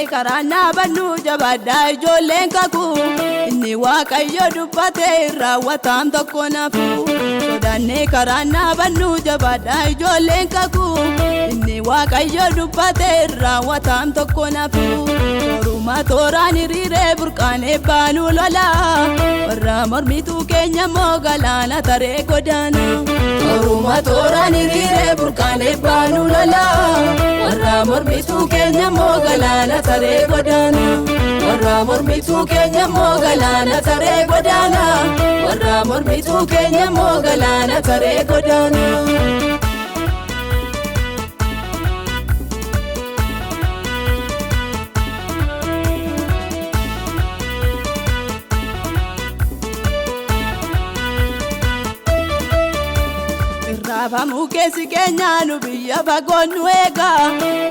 Sodaannee karaa naabannu jabaadhaa ijoolleen kakuu inni waaqayyo dubbate raawwataan tokko nafu. Sodaannee karaa naabannu jabaadhaa ijoolleen kakuu inni waaqayyo dubbate raawwataan tokko nafu. Tooruma tooraan hiriiree burqaanee baanuu lola warra mormituu keenya immoo galaana taree godaana. Tooruma tooraan hiriiree burqaanee baanuu lola warra mormituu keenya immoo galaana taree godaana. Warra mormituu keenya immoo galaana taree godaana. Warra mormituu keenya immoo galaana taree godaana. Raafamu keesi keenya nu biyya fagoo nu eega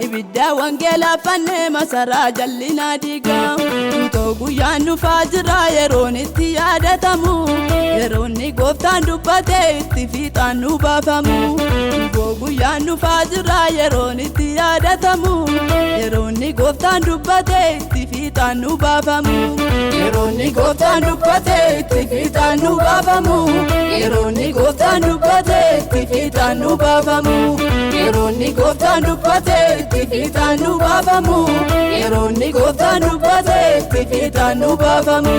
ibidda wangeelaa fannee masaraa jallinaa diiga. Utoo guyyaan dhufaa jira yeroon itti yaadatamu yeroonni gooftaan dubbate itti fiixaan nu baafamu. Utoo guyyaan dhufaa jira yeroon itti yaadatamu yeroonni gooftaan dubbate itti fiixaan nu baafamu. Yeroonni gooftaan dubbate itti fiixaan nu baafamu. Yeroonni gooftaan dubbate itti fiixaan nu baafamu. Yeroonni gooftaan dubbate itti fiixaan nu baafamu. Yeroonni gooftaan dubbate itti fiixaan nu baafamu.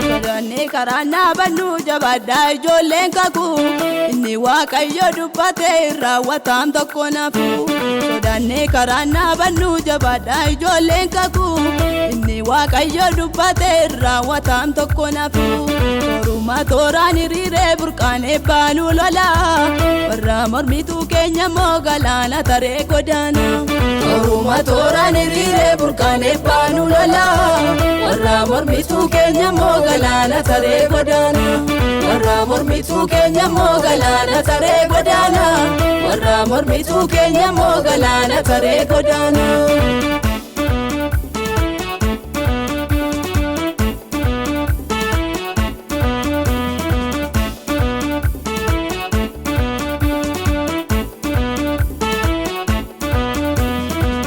Sodaannee karaa naabannu jabaadhaa ijoolleen kakuu inni waaqayyo dubbate raawwataan tokko nafu. Sodaannee karaa naabannu jabaadhaa ijoolleen kakuu inni waaqayyo dubbate raawwataan tokko nafu. Tooruma tooraan hiriiree burqaanee baanuu lola warra mormituu keenya immoo galaana taree godaana. Tooruma tooraan hiriiree burqaanee baanuu lola warra mormituu keenya immoo galaana taree godaana. Warra mormituu keenya immoo galaana taree godaana. Warra mormituu keenya immoo galaana taree godaana.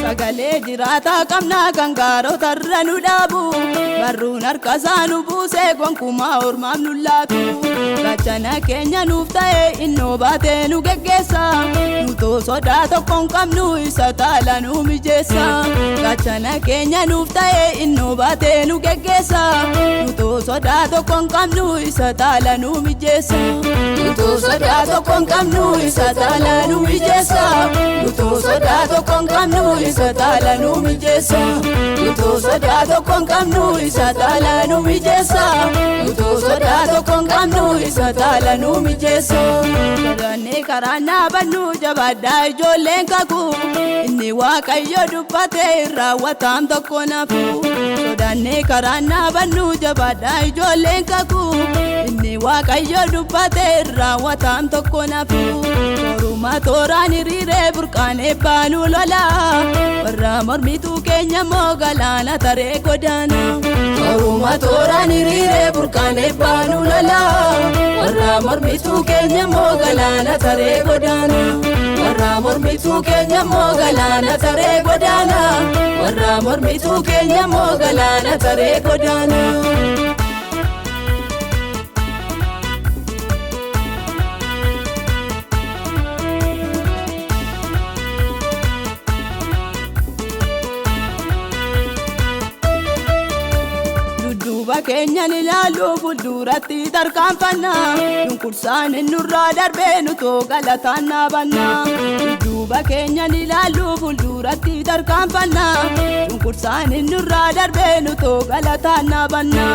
Sagalee jiraata qabna kan gaarota irra nu dhaabu barruun harka isaa nu buuse gonkumaa ormaaf nu laatu. Gachana keenya nuuf ta'e innoo baatee nu geggeessa nutoo sodaa tokko hin qabnu isa taala nu mijeessa. Gachana keenya nuuf ta'e innoo baatee nu geggeessa nutoo sodaa tokko hin qabnu isa taala nu mijeessa. Nutoo sodaa tokko hin qabnu isa taala nu mijeessa. Nutoo sodaa tokko hin qabnu isa taala nu mijeessa. Nutoo sodaa tokko hin qabnu isa taala nu mijeessa. Nutoo sodaa tokko hin qabnu isa taala nu mijeessa. Sodaannee karaa naabannu jabaadhaa ijoolleen kakuu inni waaqayyo dubbate raawwataan tokko nafu. Sodaannee karaa naabannu jabaadhaa ijoolleen kakuu inni waaqayyo dubbate raawwataan tokko nafu. Tooruma tooraan hiriiree burqaanee baanuu lola warra mormituu keenya immoo galaana taree godaana. Tooruma tooraan hiriiree burqaanee baanuu lola warra mormituu keenya immoo galaana taree godaana. Warra mormituu keenya immoo galaana taree godaana. Warra mormituu keenya immoo galaana taree godaana. Keenyan ilaalu fuulduratti tarkaanfannaa dunkursaan nurraa darbee nutoo galataan naabanna. Duuba keenyan ilaalu fuulduratti tarkaanfannaa dunkursaan nurraa darbee nutoo galataan naabanna.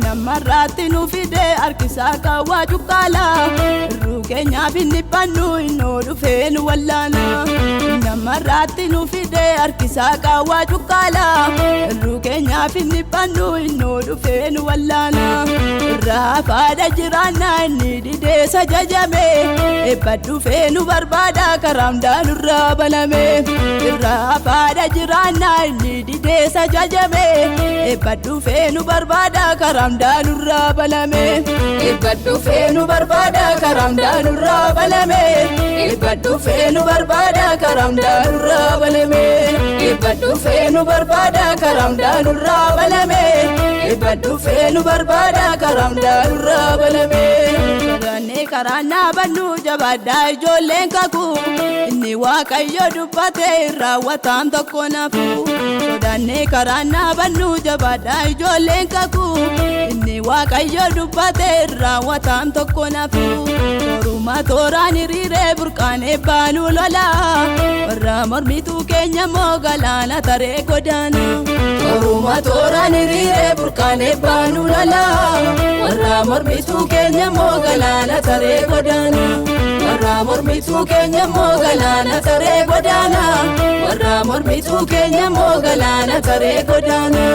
Namarraatti nu fidee harkisaa qawwaa cuqqaala irruu keenyaaf hin dhiphannu innoo dhufee nu wallaana. Namarraatti nu fidee harkisaa qawwaa cuqqaala irruu keenyaaf hin dhiphannu innoo dhufee nu wallaana. Irraa faada jiraanna inni dideessa jajame ebba dhufee nu barbaada karaa hundaan irraa baname. Irraa faada jiraanna inni dideessa jajame ebba dhufee nu barbaada karaa hundaan irraa baname. Ebba dhufee nu barbaada karaa hundaan irraa baname. Ebba dhufee nu barbaada karaa hundaan irraa baname. Ebba Eebbadhu feenu barbaada karam daanurraa balame. Eebbadhu feenu barbaada karam daanurraa balame. Sodaannee karaan dhaabannu jabaadhaa ijoolleen kakuu. Inni Waaqayyo dubbate raawwataan tokko nafu. Sodaannee karaan dhaabannu jabaadhaa ijoolleen kakuu. Inni Waaqayyo dubbate raawwataan tokko nafu. Tooruma tooraan hiriiree burqaanee baanuu lola. Warra mormituu keenya moo galaana taree godaana. Tooruma tooraan hiriiree burqaanee baanuu lola. Warra mormituu keenya moo galaana taree godaana. Warra mormituu keenya moo galaana taree godaana. Warra mormituu keenya moo galaana taree godaana.